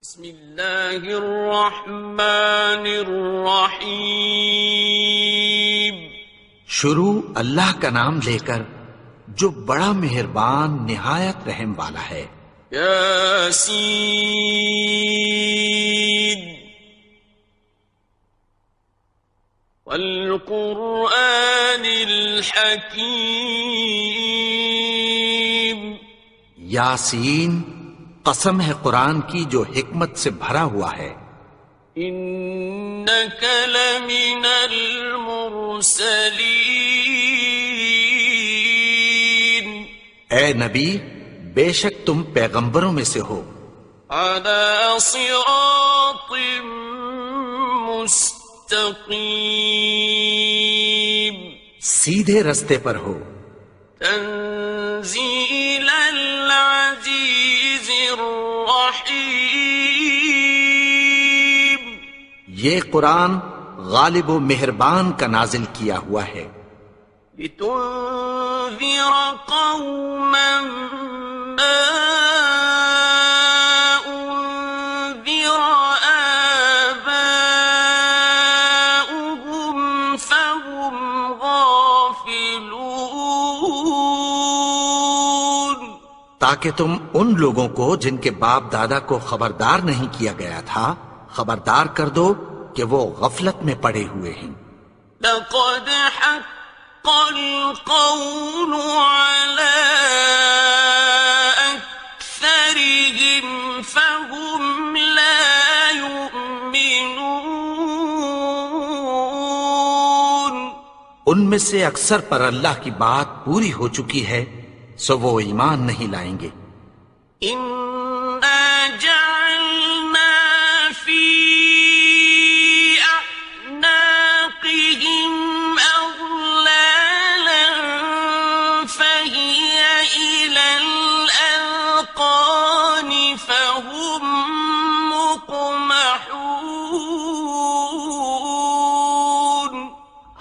بسم اللہ الرحمن الرحیم۔ شروع اللہ کا نام لے کر جو بڑا مہربان نہایت رحم والا ہے۔ یاسین والقرآن الحکیم۔ یاسین، قسم ہے قرآن کی جو حکمت سے بھرا ہوا ہے۔ انک لمن المرسلین۔ اے نبی، بے شک تم پیغمبروں میں سے ہو۔ علی صراط مستقیم۔ سیدھے رستے پر ہو۔ تنزیل العزیز الرحیم۔ یہ قرآن غالب و مہربان کا نازل کیا ہوا ہے۔ لتنذر قوما ما انذر آباؤهم فهم غافلون۔ تاکہ تم ان لوگوں کو جن کے باپ دادا کو خبردار نہیں کیا گیا تھا خبردار کر دو کہ وہ غفلت میں پڑے ہوئے ہیں۔ لقد حق القول على أكثرهم فهم لا يؤمنون۔ ان میں سے اکثر پر اللہ کی بات پوری ہو چکی ہے سو وہ ایمان نہیں لائیں گے۔ إنا جعلنا في أعناقهم أغلالا فهي إلى الأذقان فهم مقمحون۔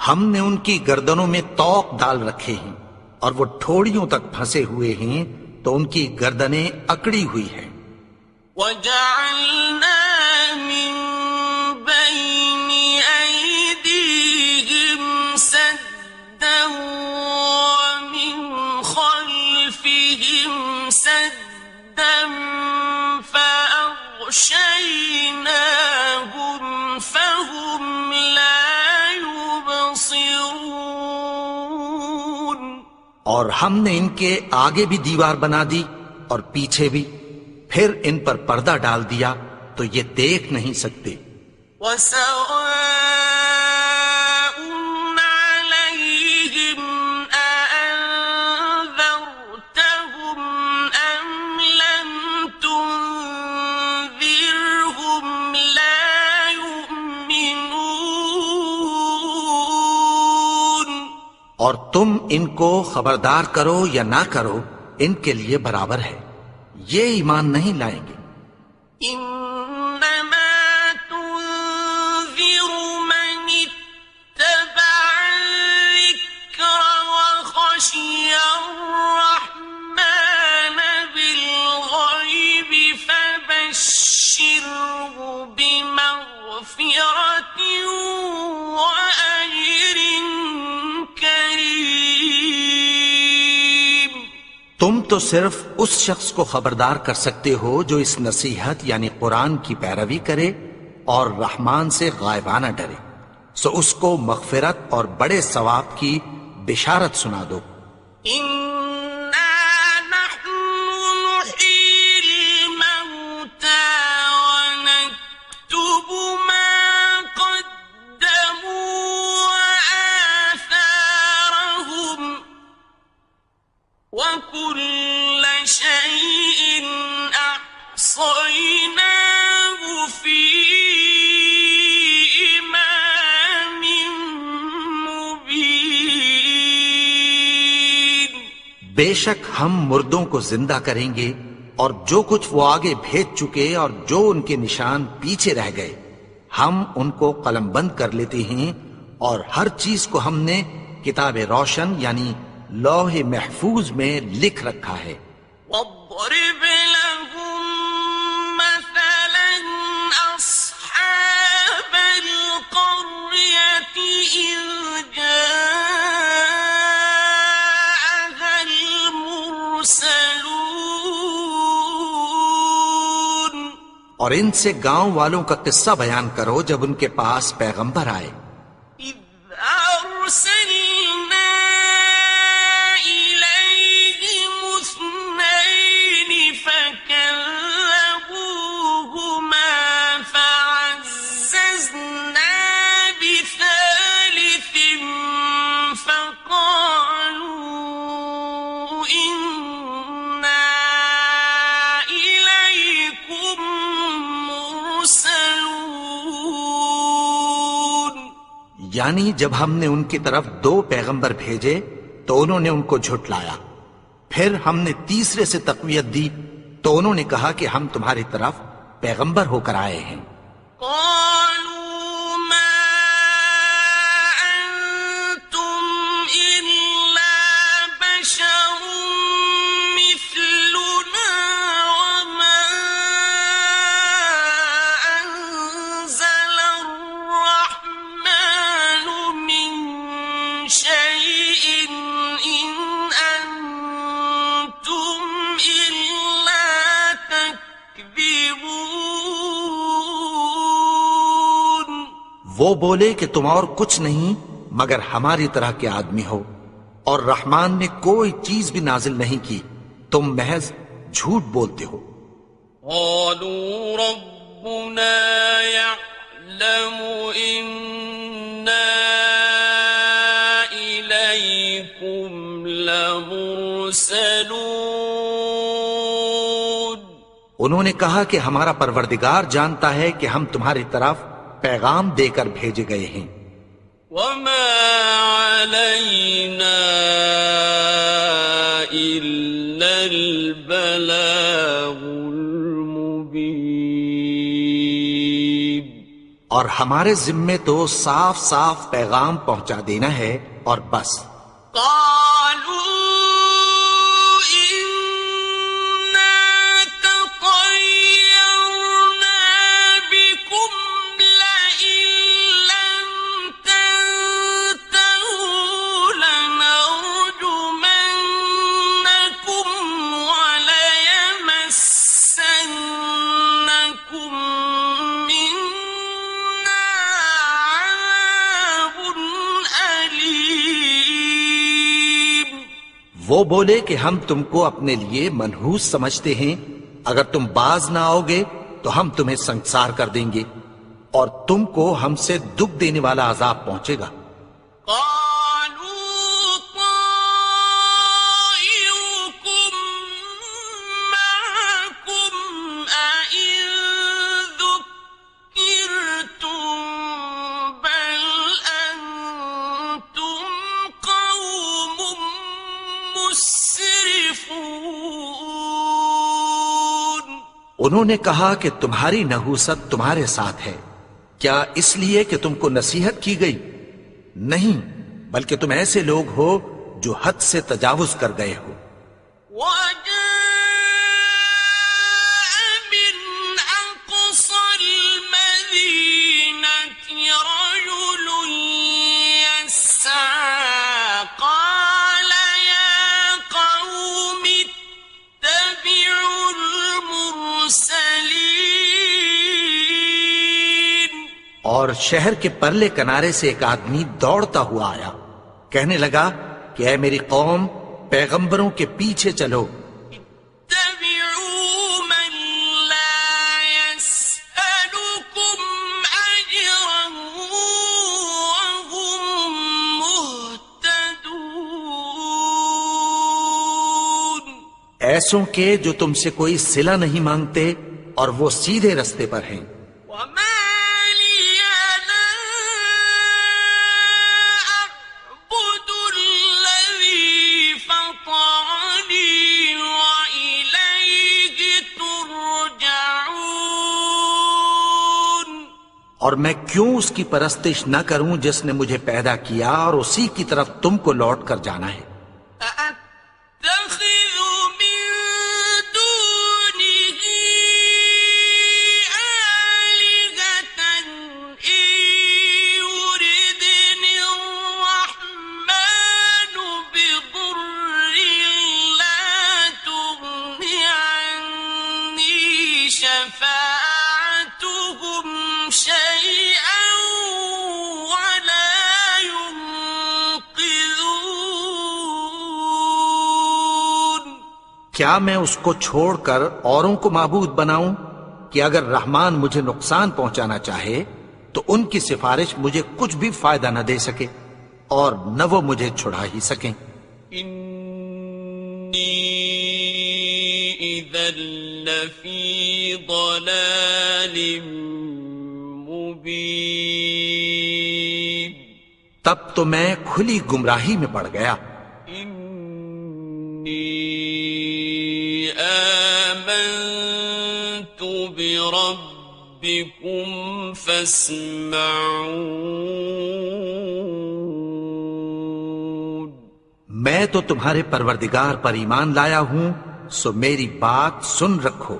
ہم نے ان کی گردنوں میں طوق ڈال رکھے ہیں اور وہ ٹھوڑیوں تک پھنسے ہوئے ہیں تو ان کی گردنیں اکڑی ہوئی ہیں۔ وَجَعَلْنَا مِن بَيْنِ أَيْدِيهِمْ سَدًّا وَمِنْ خَلْفِهِمْ سَدًّا فَأَغْشَيْنَاهُمْ فَهُمْ لَا يُبْصِرُونَ۔ اور ہم نے ان کے آگے بھی دیوار بنا دی اور پیچھے بھی، پھر ان پر پردہ ڈال دیا تو یہ دیکھ نہیں سکتے۔ وَسَوَاءٌ عَلَيْهِمْ أَأَنذَرْتَهُمْ أَمْ لَمْ تُنذِرْهُمْ لَا يُؤْمِنُونَ۔ اور تم ان کو خبردار کرو یا نہ کرو ان کے لیے برابر ہے، یہ ایمان نہیں لائیں گے۔ إنما تنذر من اتبع الذكر وخشي الرحمن بالغيب فبشره بمغفرة وأجر كريم۔ تم تو صرف اس شخص کو خبردار کر سکتے ہو جو اس نصیحت یعنی قرآن کی پیروی کرے اور رحمان سے غائبانہ ڈرے، سو اس کو مغفرت اور بڑے ثواب کی بشارت سنا دو۔ إنا نحن نحيي الموتى ونكتب ما قدموا وآثارهم وكل شيء أحصيناه في إمام مبين۔ بے شک ہم مردوں کو زندہ کریں گے اور جو کچھ وہ آگے بھیج چکے اور جو ان کے نشان پیچھے رہ گئے ہم ان کو قلم بند کر لیتے ہیں، اور ہر چیز کو ہم نے کتاب روشن یعنی لوح محفوظ میں لکھ رکھا ہے۔ واضرب لهم مثل اور ان سے گاؤں والوں کا قصہ بیان کرو جب ان کے پاس پیغمبر آئے. إذ أرسلنا إليهم اثنين فكذبوهما فعززنا بثالث فقالوا إنا إليكم مرسلون. یعنی جب ہم نے ان کی طرف 2 پیغمبر بھیجے تو انہوں نے ان کو جھٹلایا. پھر ہم نے تیسرے سے تقویت دی تو انہوں نے کہا کہ ہم تمہاری طرف پیغمبر ہو کر آئے ہیں. قالوا ما أنتم إلا بشر مثلنا وما أنزل الرحمن من شيء إن أنتم إلا تكذبون. وہ بولے کہ تم اور کچھ نہیں مگر ہماری طرح کے آدمی ہو اور رحمان نے کوئی چیز بھی نازل نہیں کی، تم محض جھوٹ بولتے ہو. قالوا ربنا يعلم إنا إليكم لمرسلون. انہوں نے کہا کہ ہمارا پروردگار جانتا ہے کہ ہم تمہاری طرف پیغام دے کر بھیجے گئے ہیں. وما علينا إلا البلاغ المبين. اور ہمارے ذمے تو صاف صاف پیغام پہنچا دینا ہے اور بس. قالوا إنا تطيرنا بكم لئن لم تنتهوا لنرجمنكم وليمسنكم منا عذاب أليم. وہ بولے کہ ہم تم کو اپنے لیے منحوس سمجھتے ہیں، اگر تم باز نہ آؤ گے تو ہم تمہیں سنسار کر دیں گے اور تم کو ہم سے دکھ دینے والا عذاب پہنچے گا. قالوا طائركم معكم أئن ذكرتم بل أنتم قوم مسرفون. انہوں نے کہا کہ تمہاری نحوست تمہارے ساتھ ہے، کیا اس لیے کہ تم کو نصیحت کی گئی؟ نہیں، بلکہ تم ایسے لوگ ہو جو حد سے تجاوز کر گئے ہو. وجاء من أقصى المدينة رجل يسعى قال يا قوم اتبعوا المرسلين. اور شہر کے پرلے کنارے سے ایک آدمی دوڑتا ہوا آیا، کہنے لگا کہ اے میری قوم، پیغمبروں کے پیچھے چلو. اتبعوا من لا يسألكم أجرا وهم مهتدون. ایسوں کے جو تم سے کوئی صلہ نہیں مانگتے اور وہ سیدھے رستے پر ہیں. وما لي لا أعبد الذي فطرني وإليه ترجعون. اور میں کیوں اس کی پرستش نہ کروں جس نے مجھے پیدا کیا اور اسی کی طرف تم کو لوٹ کر جانا ہے. أأتخذ من دونه آلهة إن يردني الرحمن بضر لا تغن عني شفاعتهم کیا میں اس کو چھوڑ کر اوروں کو معبود بناؤں کہ اگر رحمان مجھے نقصان پہنچانا چاہے تو ان کی سفارش مجھے کچھ بھی فائدہ نہ دے سکے اور نہ وہ مجھے چھڑا ہی سکیں۔ انی اذا لفی ضلال مبین، تب تو میں کھلی گمراہی میں پڑ گیا۔ انی آمنت بربکم فاسمعون، میں تو تمہارے پروردگار پر ایمان لایا ہوں، سو میری بات سن رکھو۔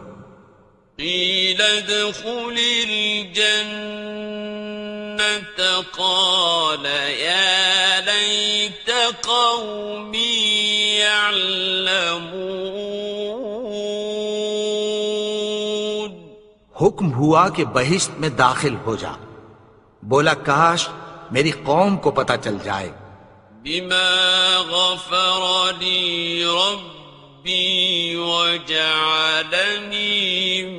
قیل ادخل الجنة قال یا لیت قومی یعلمون، حکم ہوا کہ بہشت میں داخل ہو جا، بولا کاش میری قوم کو پتہ چل جائے۔ بما غفر لی ربی وجعلنی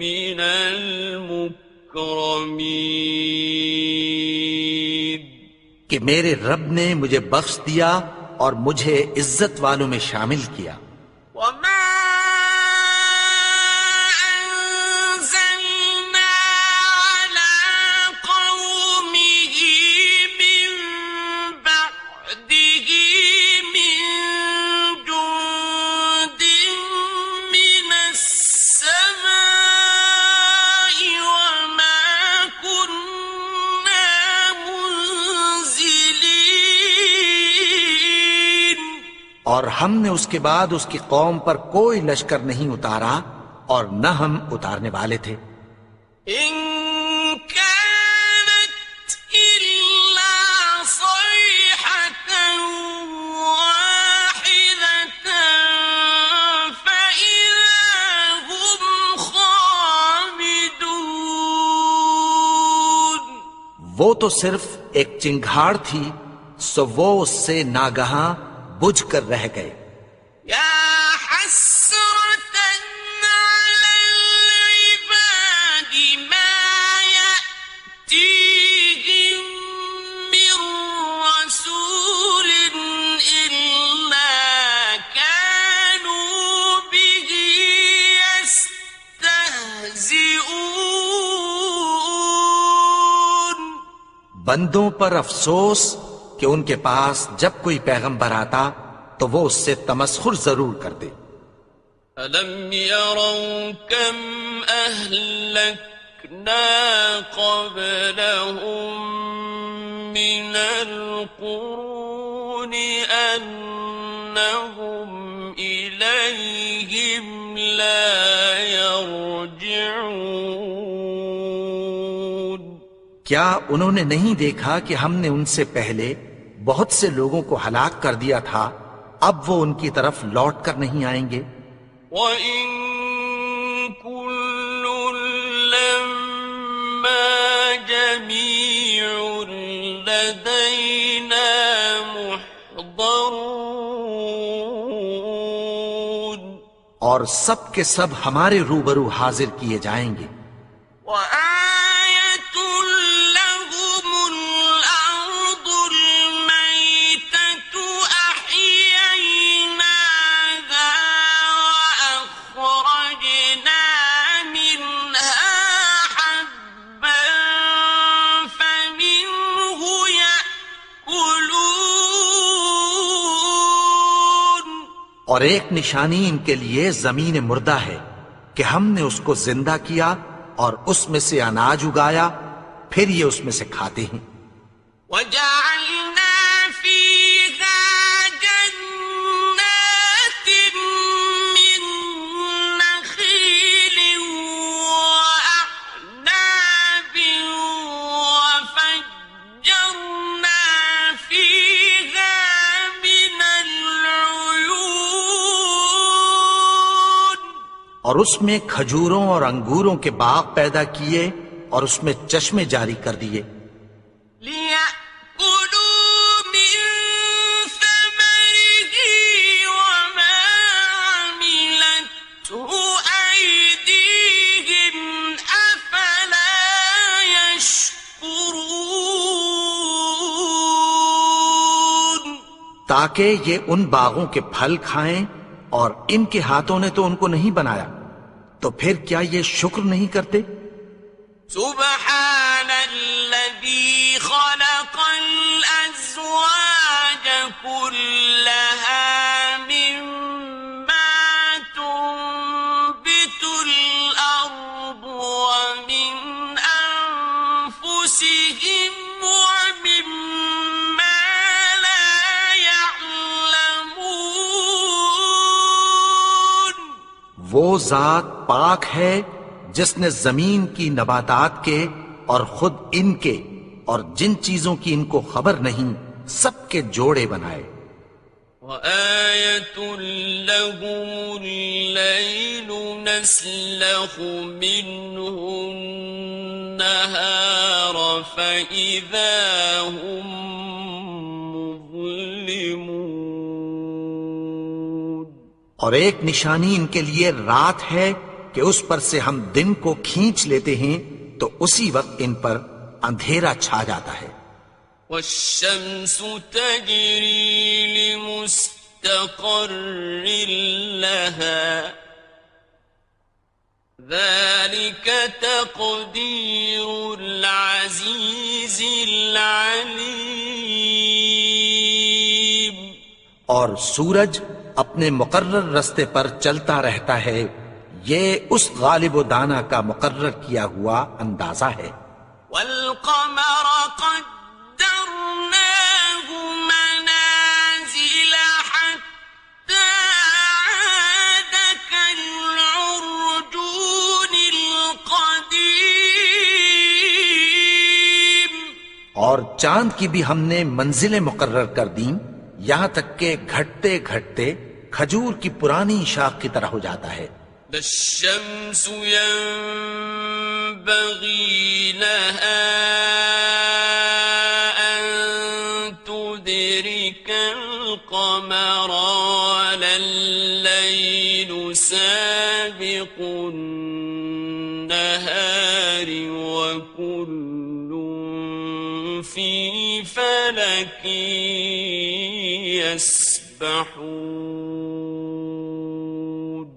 من المکرمین، کہ میرے رب نے مجھے بخش دیا اور مجھے عزت والوں میں شامل کیا۔ وما أنزلنا على قومه من بعده من جند من السماء وما كنا منزلين، اور ہم نے اس کے بعد اس کی قوم پر کوئی لشکر نہیں اتارا اور نہ ہم اتارنے والے تھے۔ إن كانت إلا صيحة واحدة فإذا هم خامدون، وہ تو صرف ایک چنگھاڑ تھی، سو وہ اس سے ناگہاں بجھ کر رہ گئے۔ يا حسرة على العباد ما يأتيهم من رسول إلا كانوا به يستهزئون، بندوں پر افسوس کہ ان کے پاس جب کوئی پیغمبر آتا تو وہ اس سے تمسخر ضرور کرتے۔ أَلَمْ يَرَوْا كَمْ أَهْلَكْنَا قَبْلَهُمْ مِنَ الْقُرُونِ أَنَّهُمْ إِلَيْهِمْ لَا يَرْجِعُونَ، کیا انہوں نے نہیں دیکھا کہ ہم نے ان سے پہلے بہت سے لوگوں کو ہلاک کر دیا تھا، اب وہ ان کی طرف لوٹ کر نہیں آئیں گے۔ وَإِن كُلٌّ لَّمَّا جَمِيعٌ لَّدَيْنَا مُحْضَرُونَ، اور سب کے سب ہمارے روبرو حاضر کیے جائیں گے۔ وَآيَةٌ لَّهُمُ الْأَرْضُ الْمَيْتَةُ أَحْيَيْنَاهَا وَأَخْرَجْنَا مِنْهَا حَبًّا فَمِنْهُ يَأْكُلُونَ، اور ایک نشانی ان کے لیے زمین مردہ ہے کہ ہم نے اس کو زندہ کیا اور اس میں سے اناج اگایا، پھر یہ اس میں سے کھاتے ہیں۔ وَجَعَلْنَا فِيهَا جَنَّاتٍ مِّن نَّخِيلٍ وَأَعْنَابٍ وَفَجَّرْنَا فِيهَا مِنَ الْعُيُونِ، اور اس میں کھجوروں اور انگوروں کے باغ پیدا کیے اور اس میں چشمے جاری کر دیے۔ لِيَأْكُلُوا مِن ثَمَرِهِ وَمَا عَمِلَتْهُ تاکہ یہ ان باغوں کے پھل کھائیں، اور ان کے ہاتھوں نے تو ان کو نہیں بنایا، تو پھر کیا یہ شکر نہیں کرتے؟ سبحان الذي خلق الأزواج كلها مما تنبت الأرض ومن أنفسهم ومما لا يعلمون. وہ ذات پاک ہے جس نے زمین کی نباتات کے اور خود ان کے اور جن چیزوں کی ان کو خبر نہیں سب کے جوڑے بنائے. وآية لهم الليل نسلخ منه النهار فإذا هم مظلمون. اور ایک نشانی ان کے لیے رات ہے کہ اس پر سے ہم دن کو کھینچ لیتے ہیں تو اسی وقت ان پر اندھیرا چھا جاتا ہے. والشمس تجري لمستقر لها ذلك تقدير العزيز العليم. اور سورج اپنے مقرر رستے پر چلتا رہتا ہے، یہ اس غالب و دانا کا مقرر کیا ہوا اندازہ ہے. والقمر قدرناه منازل حتى عاد كالعرجون القديم. اور چاند کی بھی ہم نے منزلیں مقرر کر دیں، یہاں تک کہ گھٹتے گھٹتے کھجور کی پرانی شاخ کی طرح ہو جاتا ہے. الشمس ينبغي لها أن تدرك القمر ولا الليل سابق النهار وكل في فلك يسبحون.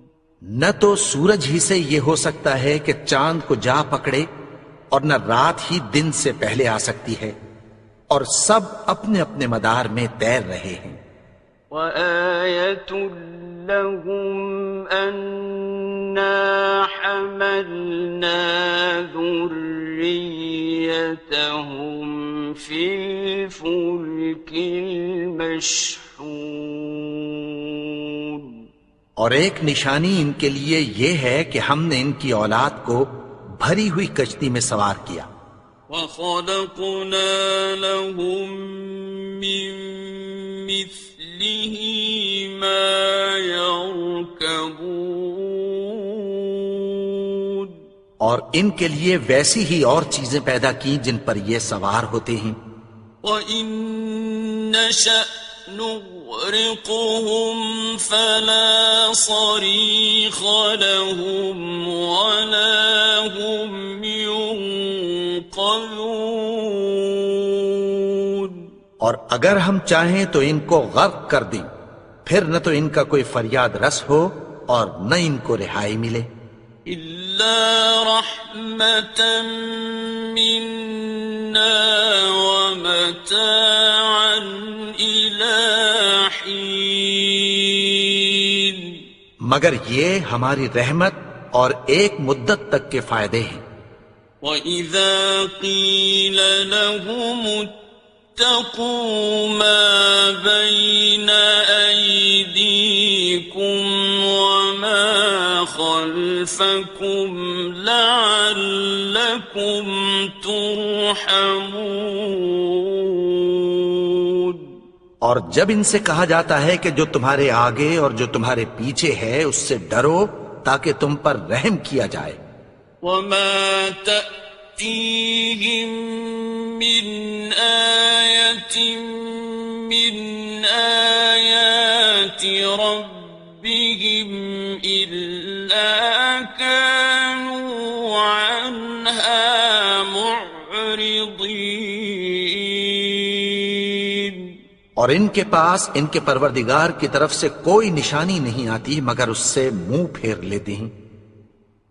نہ تو سورج ہی سے یہ ہو سکتا ہے کہ چاند کو جا پکڑے، اور نہ رات ہی دن سے پہلے آ سکتی ہے، اور سب اپنے اپنے مدار میں تیر رہے ہیں. وآية لهم أنا حملنا ذريتهم في الفلك المشحون. اور ایک نشانی ان کے لیے یہ ہے کہ ہم نے ان کی اولاد کو بھری ہوئی کشتی میں سوار کیا. وَخَلَقْنَا لَهُم مِّن مِّثْلِهِ مَا يَرْكَبُونَ. اور ان کے لیے ویسی ہی اور چیزیں پیدا کی جن پر یہ سوار ہوتے ہیں. وَإِن نَّشَأْ نغرقهم فلا صريخ لهم ولا هم ينقذون. اور اگر ہم چاہیں تو ان کو غرق کر دیں، پھر نہ تو ان کا کوئی فریاد رس ہو اور نہ ان کو رہائی ملے. إلا رحمة منا ومتاعا إلى حين. مگر یہ ہماری رحمت اور ایک مدت تک کے فائدے ہیں. وَإِذَا قِيلَ لَهُمُ اتَّقُوا مَا بَيْنَ أَيْدِيكُمْ وَمَا خَلْفَكُمْ لَعَلَّكُمْ تُرْحَمُونَ. اور جب ان سے کہا جاتا ہے کہ جو تمہارے آگے اور جو تمہارے پیچھے ہے اس سے ڈرو تاکہ تم پر رحم کیا جائے. وَمَا تَأْتِيهِم مِّنْ آيَةٍ مِّنْ آيَاتِ رَبِّهِمْ إِلَّا كَانُوا عَنْهَا معرضين. اور ان کے پاس ان کے پروردگار کی طرف سے کوئی نشانی نہیں آتی مگر اس سے منہ پھیر لیتے ہیں۔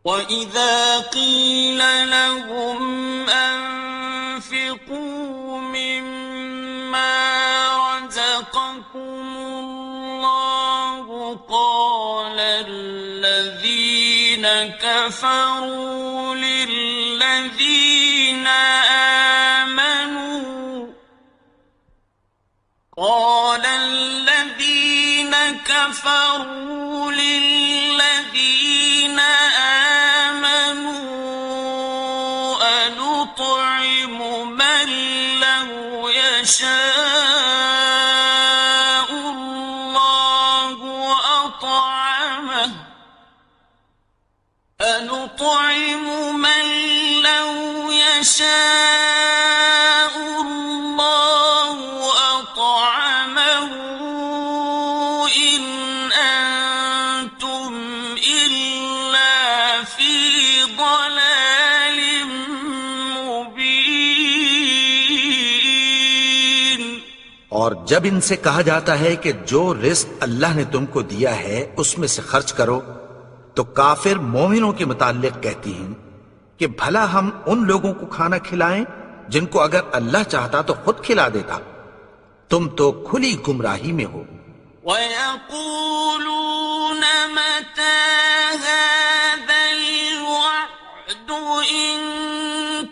وَإِذَا قِيلَ لَهُمْ أَنفِقُوا مِمَّا رَزَقَكُمُ اللَّهُ قَالَ الَّذِينَ كَفَرُوا لِلَّذِينَ آمَنُوا أَنُطْعِمُ مَن لَّوْ يَشَاءُ اللَّهُ أَطْعَمَهُ إِنْ أَنتُمْ إِلَّا فِي ضَلَالٍ مُبِينٍ۔ اور جب ان سے کہا جاتا ہے کہ جو رزق اللہ نے تم کو دیا ہے اس میں سے خرچ کرو، تو کافر مومنوں کے متعلق کہتی ہیں کہ بھلا ہم ان لوگوں کو کھانا کھلائیں جن کو اگر اللہ چاہتا تو خود کھلا دیتا، تم تو کھلی گمراہی میں ہو۔ وَيَقُولُونَ مَتَى هَذَا الْوَعْدُ إِن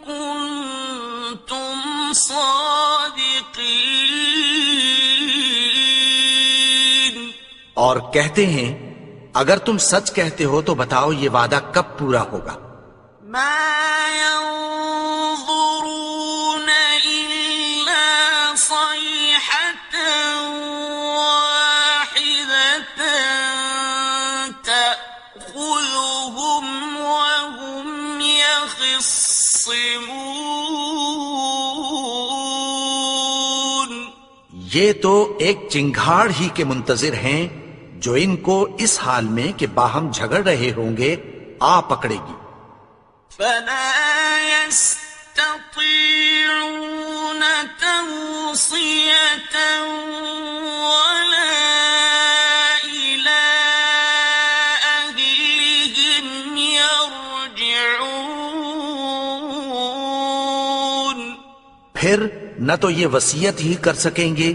كُنتُمْ صَادِقِينَ۔ اور کہتے ہیں اگر تم سچ کہتے ہو تو بتاؤ یہ وعدہ کب پورا ہوگا؟ مَا يَنظُرُونَ إِلَّا صَيْحَةً وَاحِدَةً تَأْخُذُهُمْ وَهُمْ يَخِصِّمُونَ۔ یہ تو ایک چنگھاڑ ہی کے منتظر ہیں جو ان کو اس حال میں کہ باہم جھگڑ رہے ہوں گے آ پکڑے گی۔ فَلَا يَسْتَطِيعُونَ تَوْصِيَةً وَلَا إِلَىٰ أَهْلِهِمْ يَرْجِعُونَ۔ پھر نہ تو یہ وصیت ہی کر سکیں گے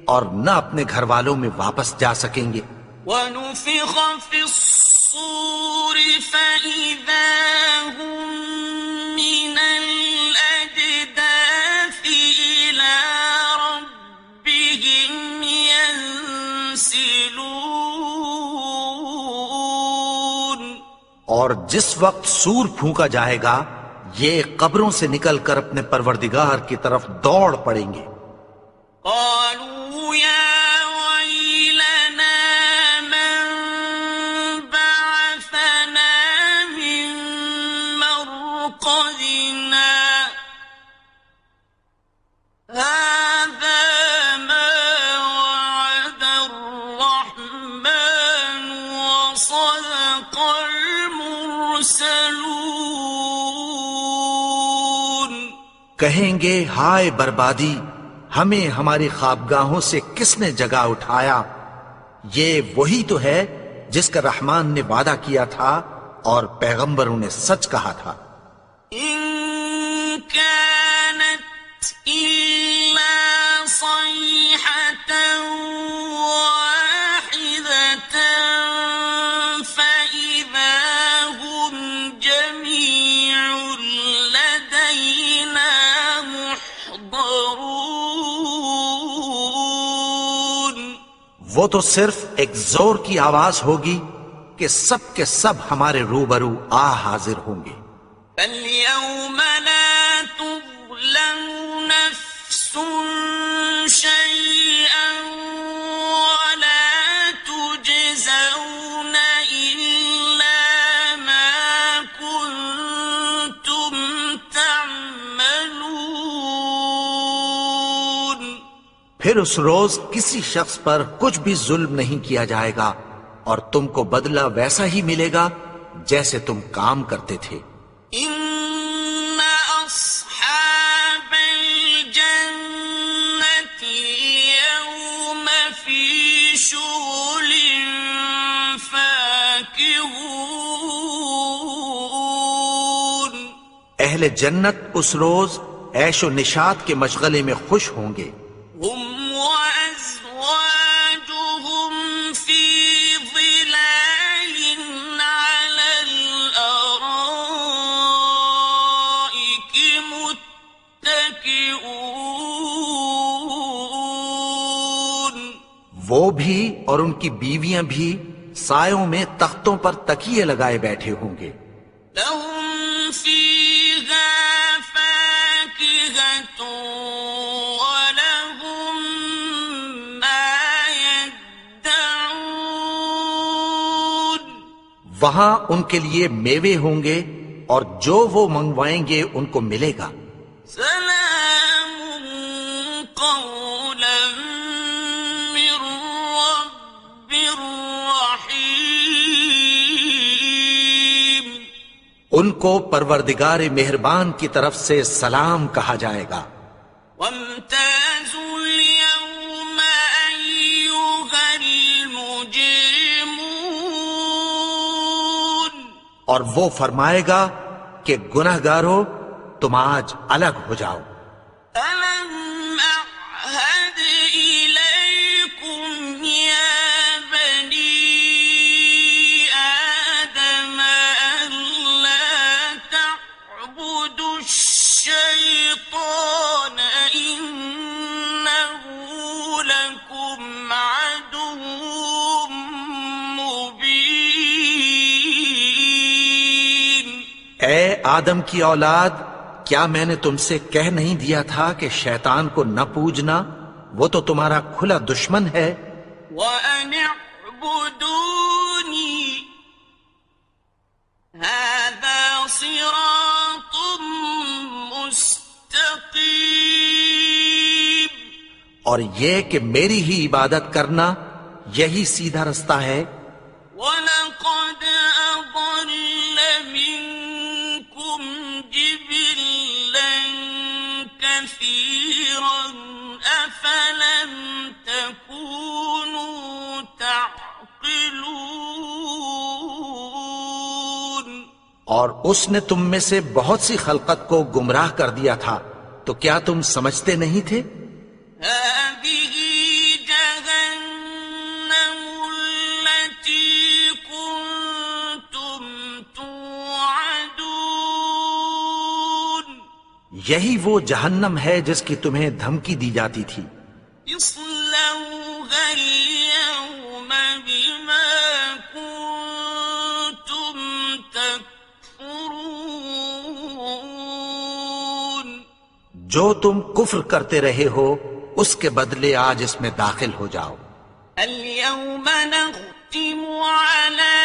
اور نہ اپنے گھر والوں میں واپس جا سکیں گے۔ وَنُفِخَ فِي الصُّورِ فَإِذَا هُم مِّنَ الْأَجْدَاثِ إِلَىٰ رَبِّهِمْ يَنسِلُونَ۔ اور جس وقت سور پھونکا جائے گا یہ قبروں سے نکل کر اپنے پروردگار کی طرف دوڑ پڑیں گے۔ قالوا يا ويلنا من بعثنا من مرقدنا هذا ما وعد الرحمن وصدق المرسلون۔ کہیں گے ہائے بربادی، ہمیں ہماری خوابگاہوں سے کس نے جگا اٹھایا؟ یہ وہی تو ہے جس کا رحمان نے وعدہ کیا تھا اور پیغمبروں نے سچ کہا تھا۔ إن كانت إلا صيحة واحدة فإذا هم جميع لدينا محضرون۔ وہ تو صرف ایک زور کی آواز ہوگی کہ سب کے سب ہمارے روبرو آ حاضر ہوں گے۔ فَالْيَوْمَ لَا تُظْلَمُ نَفْسٌ شَيْئًا وَلَا تُجْزَوْنَ إِلَّا مَا كُنتُمْ تَعْمَلُونَ۔ پھر اس روز کسی شخص پر کچھ بھی ظلم نہیں کیا جائے گا اور تم کو بدلہ ویسا ہی ملے گا جیسے تم کام کرتے تھے۔ إِنَّ أَصْحَابَ الْجَنَّةِ الْيَوْمَ اہل جنت اس روز عیش و نشاط کے مشغلے میں خوش ہوں گے. هم وأزواجهم في ظلال على الأرائك متكئون. وہ بھی اور ان کی بیویاں بھی سایوں میں تختوں پر تکیے لگائے بیٹھے ہوں گے. لهم فيها فاكهة ولهم ما يدعون. وہاں ان کے لیے میوے ہوں گے اور جو وہ منگوائیں گے ان کو ملے گا. سلام قولا من رب رحيم. ان کو پروردگار مہربان کی طرف سے سلام کہا جائے گا. وامتازوا اليوم أيها المجرمون. اور وہ فرمائے گا کہ گنہگارو تم آج الگ ہو جاؤ. ألم أعهد إليكم يا بني آدم ألا تعبدوا الشيطان إنه لكم عدو مبين. اے آدم کی اولاد، کیا میں نے تم سے کہہ نہیں دیا تھا کہ شیطان کو نہ پوجنا، وہ تو تمہارا کھلا دشمن ہے. وَأَنِ اعْبُدُونِي هَذَا صِرَاطٌ مُسْتَقِيمٌ. اور یہ کہ میری ہی عبادت کرنا یہی سیدھا رستہ ہے. وَلَقَدْ أَضَلَّ مِنكُمْ جِبِلًّا كَثِيرًا أَفَلَمْ تَكُونُوا تَعْقِلُونَ. اور اس نے تم میں سے بہت سی خلقت کو گمراہ کر دیا تھا، تو کیا تم سمجھتے نہیں تھے؟ هذه جهنم التي كنتم توعدون. یہی وہ جہنم ہے جس کی تمہیں دھمکی دی جاتی تھی. اصلوها اليوم بما كنتم تكفرون. جو تم کفر کرتے رہے ہو اس کے بدلے آج اس میں داخل ہو جاؤ. اليوم نختم على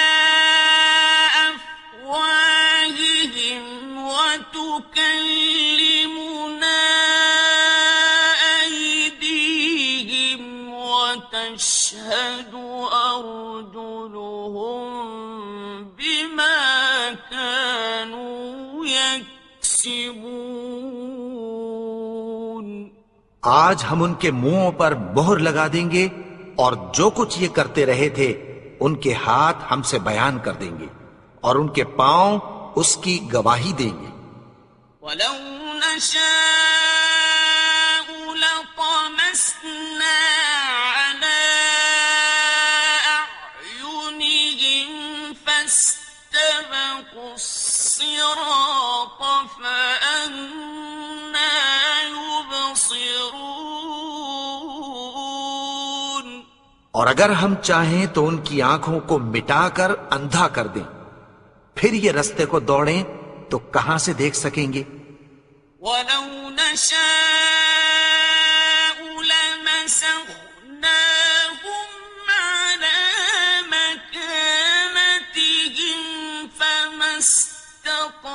أفواههم وتكلمنا أيديهم وتشهد أرجلهم بما كانوا يكسبون. آج ہم ان کے منہوں پر مہر لگا دیں گے اور جو کچھ یہ کرتے رہے تھے ان کے ہاتھ ہم سے بیان کر دیں گے اور ان کے پاؤں اس کی گواہی دیں گے. ولو نشاء لطمسنا على أعينهم فاستبقوا الصراط فأنى يبصرون. اور اگر ہم چاہیں تو ان کی آنکھوں کو مٹا کر اندھا کر دیں، پھر یہ رستے کو دوڑیں تو کہاں سے دیکھ سکیں گے؟ ولو نشاء لمسخناهم على مكانتهم فما استطاعوا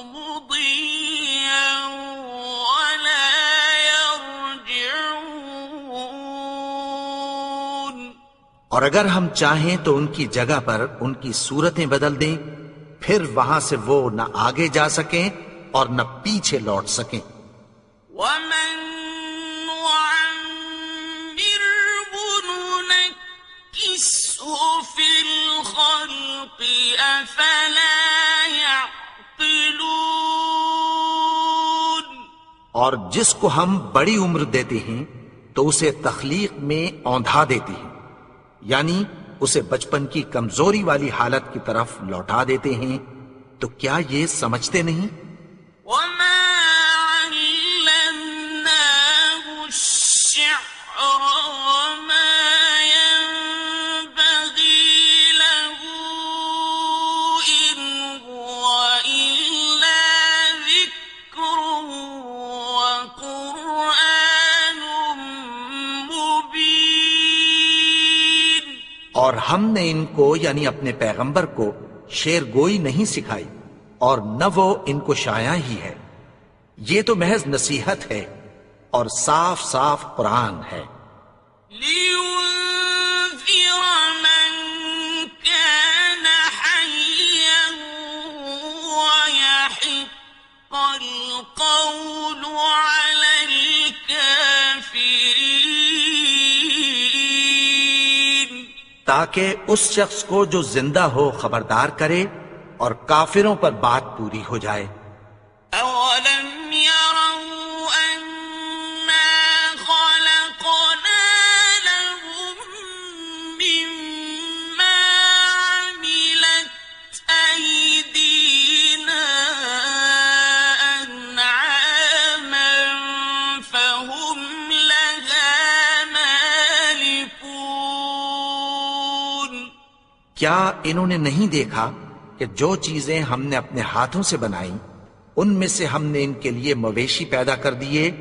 مضيا ولا يرجعون. اور اگر ہم چاہیں تو ان کی جگہ پر ان کی صورتیں بدل دیں، پھر وہاں سے وہ نہ آگے جا سکیں اور نہ پیچھے لوٹ سکیں. ومن نعمره ننكسه في الخلق أفلا يعقلون. اور جس کو ہم بڑی عمر دیتے ہیں تو اسے تخلیق میں اوندھا دیتے ہیں، یعنی اسے بچپن کی کمزوری والی حالت کی طرف لوٹا دیتے ہیں، تو کیا یہ سمجھتے نہیں؟ وما علمناه الشعر وما ينبغي له إن هو إلا ذكر وقرآن مبين. اور ہم نے ان کو یعنی اپنے پیغمبر کو شعر گوئی نہیں سکھائی، اور نہ وہ ان کو شایع ہی ہے، یہ تو محض نصیحت ہے اور صاف صاف قرآن ہے، لينذر من كان حيا ويحق القول على الكافرين. تاکہ اس شخص کو جو زندہ ہو خبردار کرے اور کافروں پر بات پوری ہو جائے۔ أولم يروا أنا خلقنا لهم مما عملت أيدينا أنعاما فهم لها مالكون. کیا انہوں نے نہیں دیکھا کہ جو چیزیں ہم نے اپنے ہاتھوں سے بنائیں ان میں سے ہم نے ان کے لیے مویشی پیدا کر دیے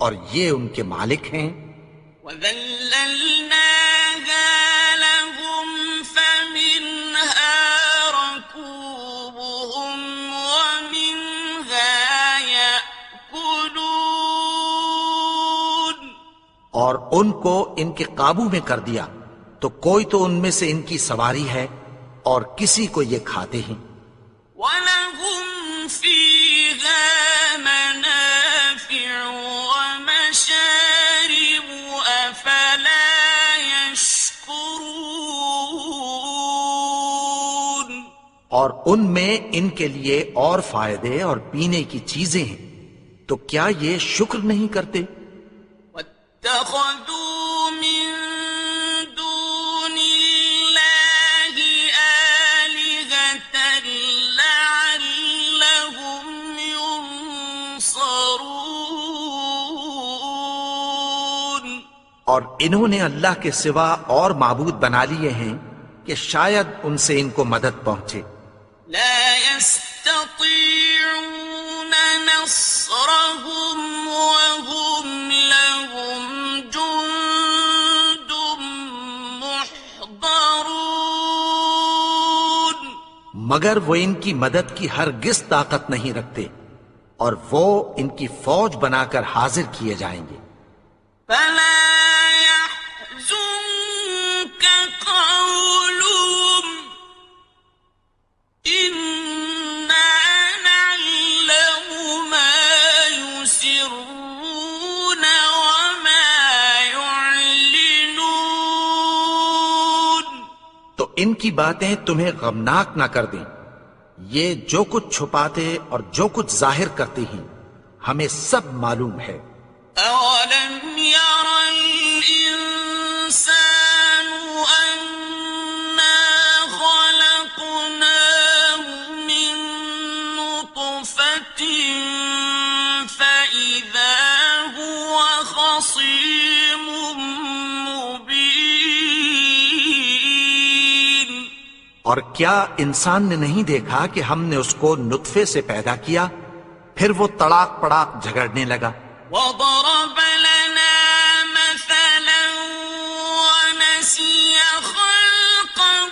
اور یہ ان کے مالک ہیں؟ وَذَلَّلْنَاهَا لَهُمْ فَمِنْهَا رَكُوبُهُمْ وَمِنْهَا يَأْكُلُونَ. اور ان کو ان کے قابو میں کر دیا تو کوئی تو ان میں سے ان کی سواری ہے اور کسی کو یہ کھاتے ہیں۔ وَلَهُمْ فِيهَا مَنَافِعُ وَمَشَارِبُ أَفَلَا يَشْكُرُونَ. اور ان میں ان کے لیے اور فائدے اور پینے کی چیزیں ہیں، تو کیا یہ شکر نہیں کرتے؟ وَاتَّخَذُوا مِن دُونِ اللَّهِ آلِهَةً لَعَلَّهُمْ يُنصَرُونَ. اور انہوں نے اللہ کے سوا اور معبود بنا لیے ہیں کہ شاید ان سے ان کو مدد پہنچے۔ لا يستطيعون نصرهم وهم لهم جند محضرون. مگر وہ ان کی مدد کی ہرگز طاقت نہیں رکھتے اور وہ ان کی فوج بنا کر حاضر کیے جائیں گے۔ فلا يحزنك قولهم إنا نعلم ما يسرون وما يعلنون. تو ان کی باتیں تمہیں غمناک نہ کر دیں، یہ جو کچھ چھپاتے اور جو کچھ ظاہر کرتے ہیں ہمیں سب معلوم ہے۔ أولم ير الإنسان أنا خلقناه من نطفة فإذا هو خصيم مبين. اور کیا انسان نے نہیں دیکھا کہ ہم نے اس کو نطفے سے پیدا کیا، پھر وہ تڑاک پڑاک جھگڑنے لگا۔ وضرب لنا مثلا ونسي خلقه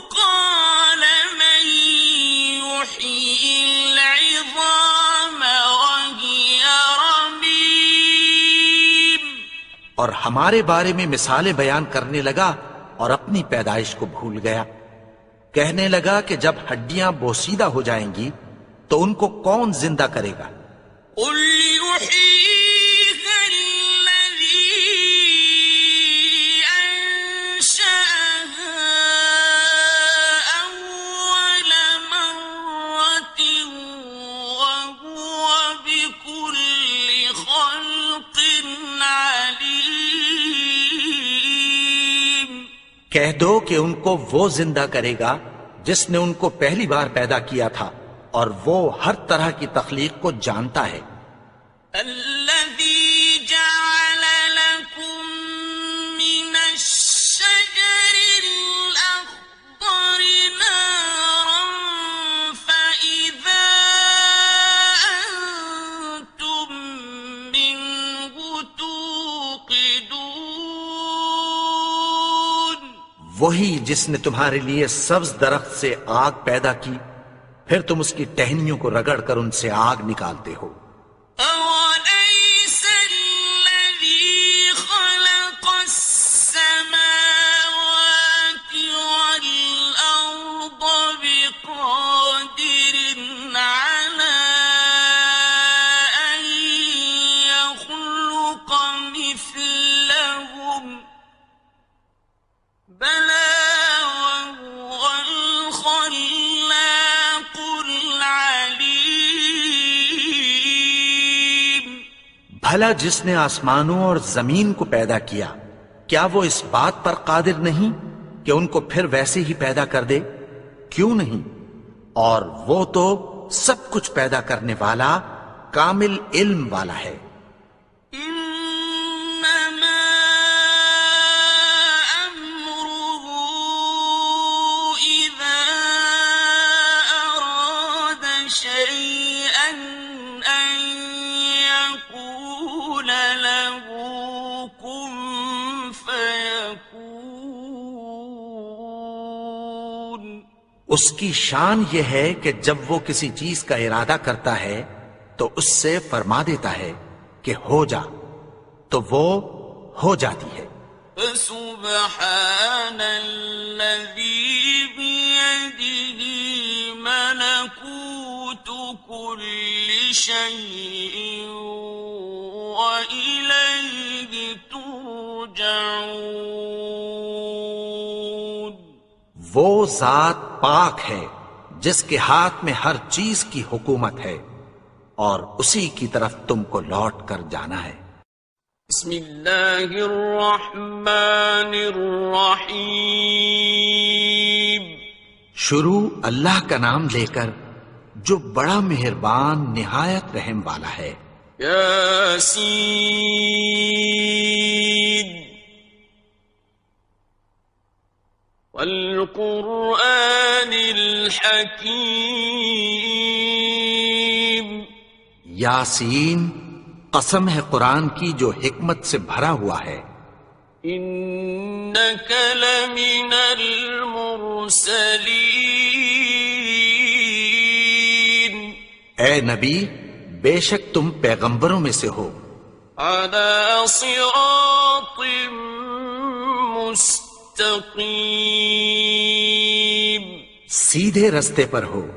قال من يحيي العظام وهي رميم. اور ہمارے بارے میں مثالیں بیان کرنے لگا اور اپنی پیدائش کو بھول گیا۔ کہنے لگا کہ جب ہڈیاں بوسیدہ ہو جائیں گی تو ان کو کون زندہ کرے گا؟ قل يحييها الذي أنشأها أول مرة کہہ دو کہ ان کو وہ زندہ کرے گا جس نے ان کو پہلی بار پیدا کیا تھا، اور وہ ہر طرح کی تخلیق کو جانتا ہے۔ الذي جعل لكم من الشجر الأخضر نارا فإذا أنتم منه توقدون، وہی جس نے تمہارے لیے سبز درخت سے آگ پیدا کی، پھر تم اس کی ٹہنیوں کو رگڑ کر ان سے آگ نکالتے ہو۔ أوليس الذي خلق السماوات والأرض بقادر على أن يخلق مثلهم؟ بلى وهو الخلاق العليم۔ بھلا جس نے آسمانوں اور زمین کو پیدا کیا، کیا وہ اس بات پر قادر نہیں کہ ان کو پھر ویسے ہی پیدا کر دے؟ کیوں نہیں؟ اور وہ تو سب کچھ پیدا کرنے والا، کامل علم والا ہے۔ إنما أمره إذا أراد شيئا أن يقول له كن فيكون۔ اس کی شان یہ ہے کہ جب وہ کسی چیز کا ارادہ کرتا ہے تو اس سے فرما دیتا ہے کہ ہو جا، تو وہ ہو جاتی ہے۔ فسبحان الذي بيده ملكوت كل شيء وإليه ترجعون۔ وہ ذات پاک ہے جس کے ہاتھ میں ہر چیز کی حکومت ہے، اور اسی کی طرف تم کو لوٹ کر جانا ہے۔ بسم اللہ الرحمن الرحیم۔ شروع اللہ کا نام لے کر جو بڑا مہربان نہایت رحم والا ہے۔ یاسین والقرآن الحکیم۔ یاسین، قسم ہے قرآن کی جو حکمت سے بھرا ہوا ہے۔ انک لمن المرسلین۔ اے نبی، بے شک تم پیغمبروں میں سے ہو۔ علی صراط مستقیم۔ سیدھے رستے پر ہو۔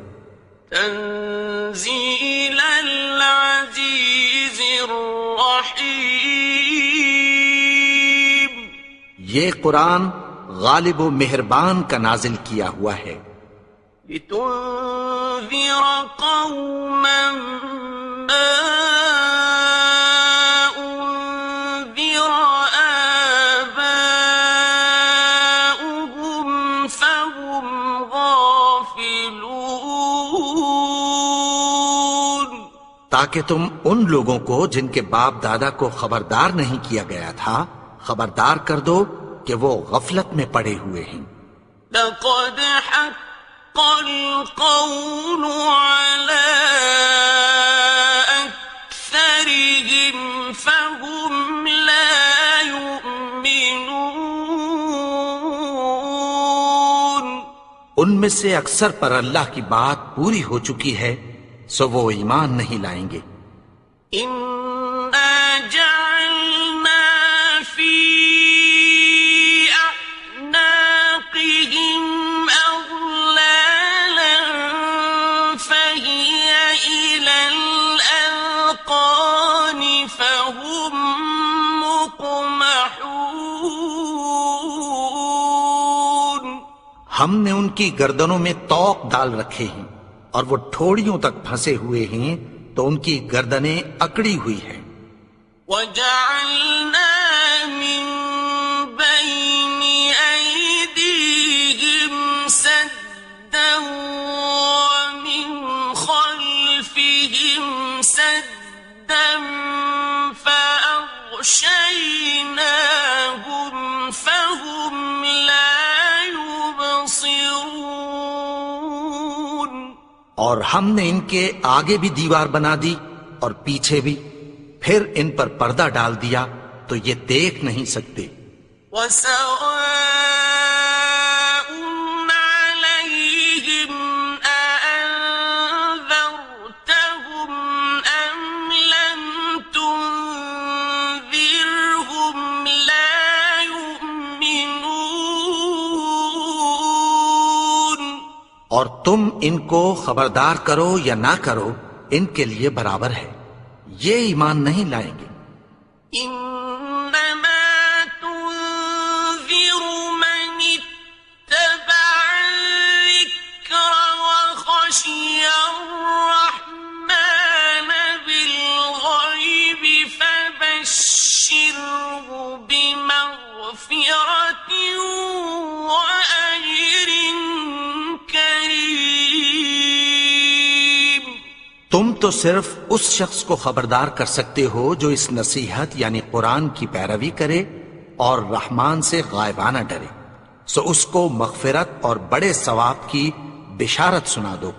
تنزیل العزیز الرحیم۔ یہ قرآن غالب و مہربان کا نازل کیا ہوا ہے۔ لتنذر قوما ما انذر آباؤهم فهم غافلون۔ تاکہ تم ان لوگوں کو جن کے باپ دادا کو خبردار نہیں کیا گیا تھا خبردار کر دو کہ وہ غفلت میں پڑے ہوئے ہیں۔ لقد حق القول على أكثرهم فهم لا يؤمنون۔ ان میں سے اکثر پر اللہ کی بات پوری ہو چکی ہے، سو وہ ایمان نہیں لائیں گے۔ إنا جعلنا في أعناقهم أغلالا فهي إلى الأذقان فهم مقمحون۔ ہم نے ان کی گردنوں میں طوق ڈال رکھے ہیں اور وہ ٹھوڑیوں تک پھنسے ہوئے ہیں، تو ان کی گردنیں اکڑی ہوئی ہیں۔ وَجَعَلْنَا مِن بَيْنِ أَيْدِيهِمْ سدا فأغشيناهم فهم لا يبصرون. اور ہم نے ان کے آگے بھی دیوار بنا دی اور پیچھے بھی، پھر ان پر پردہ ڈال دیا تو یہ دیکھ نہیں سکتے. وَسَوَاءٌ عَلَيْهِمْ أَأَنذَرْتَهُمْ أَمْ لَمْ تُنذِرْهُمْ لَا يُؤْمِنُونَ. اور تم ان کو خبردار کرو یا نہ کرو، ان کے لیے برابر ہے، یہ ایمان نہیں لائیں گے. إنما تنذر من اتبع الذكر وخشي الرحمن بالغيب فبشره بمغفرة وأجر كريم. تم تو صرف اس شخص کو خبردار کر سکتے ہو جو اس نصیحت یعنی قرآن کی پیروی کرے اور رحمان سے غائبانہ ڈرے، سو اس کو مغفرت اور بڑے ثواب کی بشارت سنا دو.